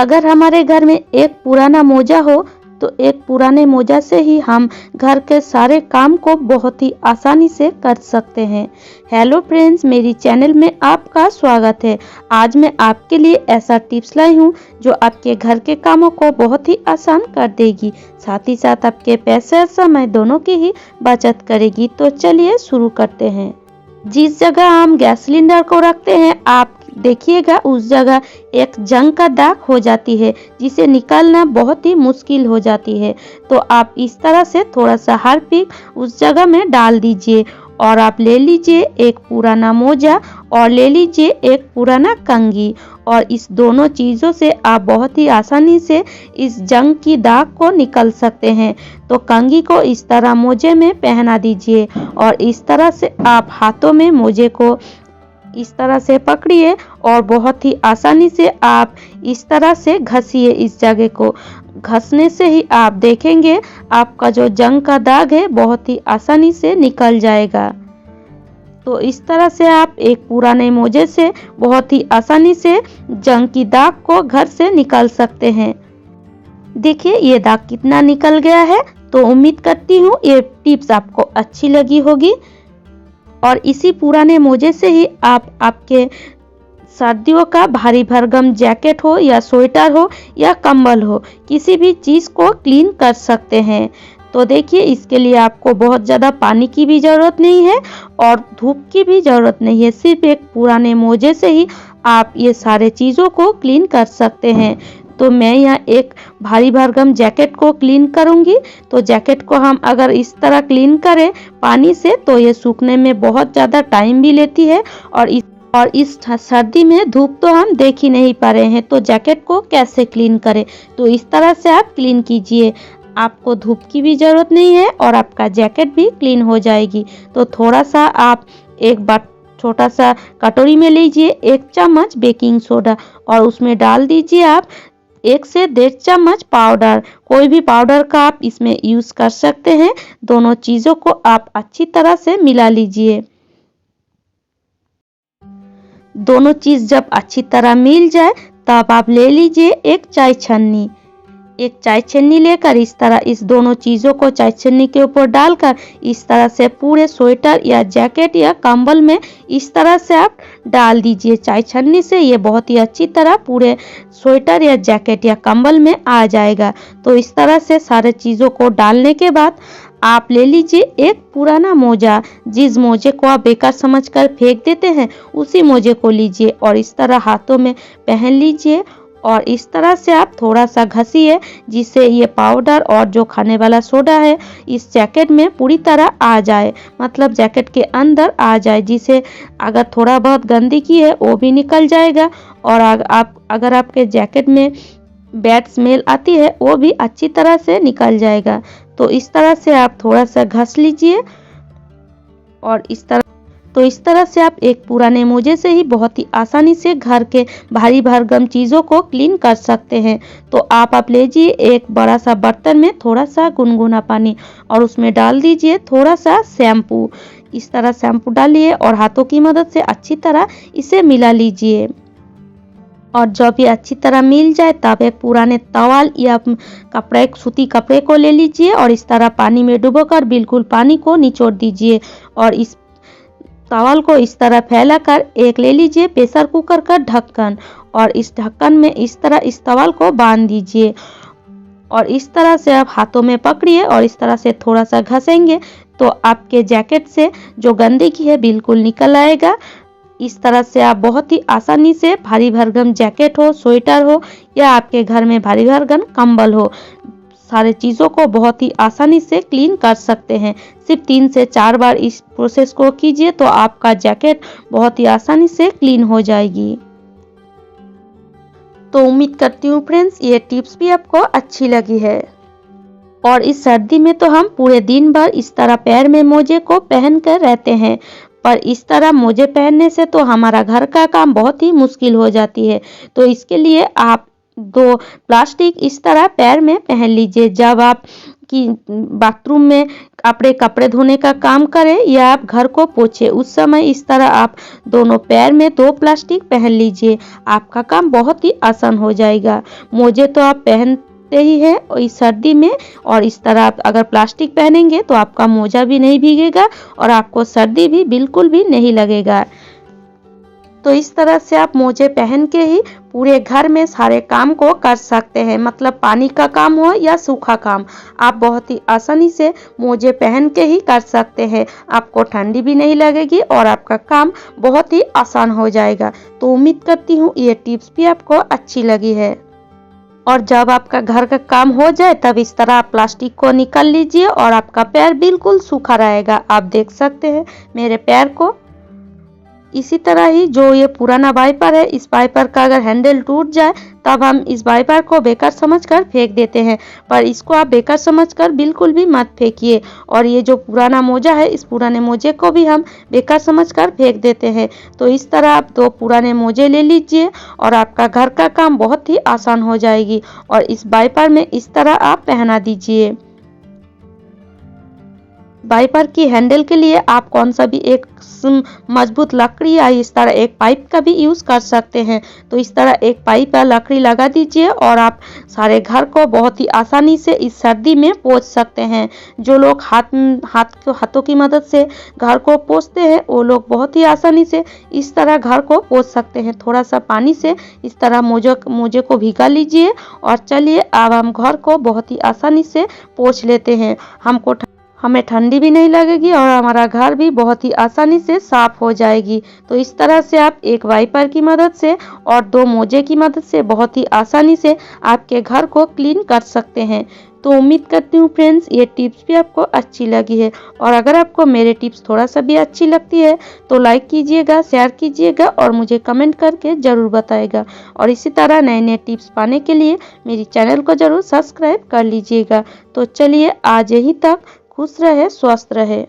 अगर हमारे घर में एक पुराना मोजा हो तो एक पुराने मोजा से ही हम घर के सारे काम को बहुत ही आसानी से कर सकते हैं। हेलो फ्रेंड्स, मेरी चैनल में आपका स्वागत है। आज मैं आपके लिए ऐसा टिप्स लाई हूँ जो आपके घर के कामों को बहुत ही आसान कर देगी, साथ ही साथ आपके पैसे और समय दोनों की ही बचत करेगी। तो चलिए शुरू करते हैं। जिस जगह हम गैस सिलेंडर को रखते हैं, आप देखिएगा उस जगह एक जंग का दाग हो जाती है, जिसे निकालना बहुत ही मुश्किल हो जाती है। तो आप इस तरह से थोड़ा सा हार्पिक उस जगह में डाल दीजिए और आप ले लीजिए एक पुराना मोजा और ले लीजिए एक पुराना कंघी, और इस दोनों चीज़ों से आप बहुत ही आसानी से इस जंग की दाग को निकल सकते हैं। तो कंघी को इस तरह मोजे में पहना दीजिए और इस तरह से आप हाथों में मोजे को इस तरह से पकड़िए और बहुत ही आसानी से आप इस तरह से घसिए। इस जगह को घसने से ही आप देखेंगे आपका जो जंग का दाग है बहुत ही आसानी से निकल जाएगा। तो इस तरह से आप एक पुराने मोजे से बहुत ही आसानी से जंग की दाग को घर से निकाल सकते हैं। देखिए ये दाग कितना निकल गया है। तो उम्मीद करती हूँ ये टिप्स आपको अच्छी लगी होगी और इसी पुराने मोजे से ही आप आपके सर्दियों का भारी भरकम जैकेट हो या स्वेटर हो या कंबल हो, किसी भी चीज़ को क्लीन कर सकते हैं। तो देखिए इसके लिए आपको बहुत ज़्यादा पानी की भी ज़रूरत नहीं है और धूप की भी ज़रूरत नहीं है। सिर्फ एक पुराने मोजे से ही आप ये सारे चीज़ों को क्लीन कर सकते हैं। तो मैं यहाँ एक भारी भरकम जैकेट को क्लीन करूँगी। तो जैकेट को हम अगर इस तरह क्लीन करें पानी से तो ये सूखने में बहुत ज़्यादा टाइम भी लेती है, और इस सर्दी में धूप तो हम देख ही नहीं पा रहे हैं। तो जैकेट को कैसे क्लीन करें, तो इस तरह से आप क्लीन कीजिए। आपको धूप की भी ज़रूरत नहीं है और आपका जैकेट भी क्लीन हो जाएगी। तो थोड़ा सा आप एक बार छोटा सा कटोरी में लीजिए 1 चम्मच बेकिंग सोडा और उसमें डाल दीजिए आप 1 से 1.5 चम्मच पाउडर। कोई भी पाउडर का आप इसमें यूज़ कर सकते हैं। दोनों चीज़ों को आप अच्छी तरह से मिला लीजिए। दोनों चीज़ जब अच्छी तरह मिल जाए तब आप ले लीजिए एक चाय छन्नी। एक चाय छन्नी लेकर इस तरह इस दोनों चीज़ों को चाय छन्नी के ऊपर डालकर इस तरह से पूरे स्वेटर या जैकेट या कंबल में इस तरह से आप डाल दीजिए। चाय छन्नी से ये बहुत ही अच्छी तरह पूरे स्वेटर या जैकेट या कंबल में आ जाएगा। तो इस तरह से सारे चीज़ों को डालने के बाद आप ले लीजिए एक पुराना मोजा। जिस मोजे को आप बेकार समझकर फेंक देते हैं उसी मोजे को लीजिए और इस तरह हाथों में पहन लीजिए और इस तरह से आप थोड़ा सा घसिए, जिससे ये पाउडर और जो खाने वाला सोडा है इस जैकेट में पूरी तरह आ जाए, मतलब जैकेट के अंदर आ जाए, जिसे अगर थोड़ा बहुत गंदगी है वो भी निकल जाएगा और अगर आपके जैकेट में बैड स्मेल आती है वो भी अच्छी तरह से निकल जाएगा। तो इस तरह से आप थोड़ा सा घस लीजिए और इस तरह से आप एक पुराने मोजे से ही बहुत ही आसानी से घर के भारी भरकम चीज़ों को क्लीन कर सकते हैं। तो आप लीजिए एक बड़ा सा बर्तन में थोड़ा सा गुनगुना पानी और उसमें डाल दीजिए थोड़ा सा शैम्पू। इस तरह शैम्पू डालिए और हाथों की मदद से अच्छी तरह इसे मिला लीजिए और जब ये अच्छी तरह मिल जाए तब एक पुराने तवाल या कपड़े सूती कपड़े को ले लीजिए और इस तरह पानी में डुबोकर बिल्कुल पानी को निचोड़ दीजिए और इस तवाल को इस तरह फैलाकर एक ले लीजिए प्रेशर कुकर का ढक्कन और इस ढक्कन में इस तरह इस तवाल को बांध दीजिए और इस तरह से आप हाथों में पकड़िए और इस तरह से थोड़ा सा घसेंगे तो आपके जैकेट से जो गंदगी है बिल्कुल निकल आएगा। इस तरह से आप बहुत ही आसानी से भारी भरकम जैकेट हो, स्वेटर हो या आपके घर में भारी भरकम कंबल हो, सारे चीज़ों को बहुत ही आसानी से क्लीन कर सकते हैं। सिर्फ 3 से 4 बार इस प्रोसेस को कीजिए तो आपका जैकेट बहुत ही आसानी से क्लीन हो जाएगी। तो उम्मीद करती हूँ फ्रेंड्स ये टिप्स भी आपको अच्छी लगी है। और इस सर्दी में तो हम पूरे दिन भर इस तरह पैर में मोजे को पहन कर रहते हैं, पर इस तरह मोजे पहनने से तो हमारा घर का काम बहुत ही मुश्किल हो जाती है। तो इसके लिए आप 2 प्लास्टिक इस तरह पैर में पहन लीजिए। जब आप कि बाथरूम में अपने कपड़े धोने का काम करें या आप घर को पोछे, उस समय इस तरह आप दोनों पैर में 2 प्लास्टिक पहन लीजिए। आपका काम बहुत ही आसान हो जाएगा। मोजे तो आप पहनते ही है और इस सर्दी में, और इस तरह आप अगर प्लास्टिक पहनेंगे तो आपका मोजा भी नहीं भीगेगा और आपको सर्दी भी बिल्कुल भी नहीं लगेगा। तो इस तरह से आप मोजे पहन के ही पूरे घर में सारे काम को कर सकते हैं, मतलब पानी का काम हो या सूखा काम, आप बहुत ही आसानी से मोजे पहन के ही कर सकते हैं। आपको ठंडी भी नहीं लगेगी और आपका काम बहुत ही आसान हो जाएगा। तो उम्मीद करती हूँ ये टिप्स भी आपको अच्छी लगी है। और जब आपका घर का काम हो जाए तब इस तरह आप प्लास्टिक को निकाल लीजिए और आपका पैर बिल्कुल सूखा रहेगा। आप देख सकते हैं मेरे पैर को। इसी तरह ही जो ये पुराना वाइपर है, इस वाइपर का अगर हैंडल टूट जाए तब हम इस वाइपर को बेकार समझकर फेंक देते हैं, पर इसको आप बेकार समझकर बिल्कुल भी मत फेंकिए। और ये जो पुराना मोजा है, इस पुराने मोजे को भी हम बेकार समझकर फेंक देते हैं। तो इस तरह आप 2 पुराने मोजे ले लीजिए और आपका घर का काम बहुत ही आसान हो जाएगी। और इस वाइपर में इस तरह आप पहना दीजिए। वाइपर की हैंडल के लिए आप कौन सा भी एक मजबूत लकड़ी या इस तरह एक पाइप का भी यूज़ कर सकते हैं। तो इस तरह एक पाइप या लकड़ी लगा दीजिए और आप सारे घर को बहुत ही आसानी से इस सर्दी में पोंछ सकते हैं। जो लोग हाथों की मदद से घर को पोंछते हैं, वो लोग बहुत ही आसानी से इस तरह घर को पोंछ सकते हैं। थोड़ा सा पानी से इस तरह मोजे को भिगा लीजिए और चलिए अब हम घर को बहुत ही आसानी से पोंछ लेते हैं। हमें ठंडी भी नहीं लगेगी और हमारा घर भी बहुत ही आसानी से साफ हो जाएगी। तो इस तरह से आप एक वाइपर की मदद से और 2 मोजे की मदद से बहुत ही आसानी से आपके घर को क्लीन कर सकते हैं। तो उम्मीद करती हूँ फ्रेंड्स ये टिप्स भी आपको अच्छी लगी है। और अगर आपको मेरे टिप्स थोड़ा सा भी अच्छी लगती है तो लाइक कीजिएगा, शेयर कीजिएगा और मुझे कमेंट करके ज़रूर बताइएगा। और इसी तरह नए नए टिप्स पाने के लिए मेरी चैनल को ज़रूर सब्सक्राइब कर लीजिएगा। तो चलिए आज यहीं तक। खुश रहे, स्वस्थ रहे।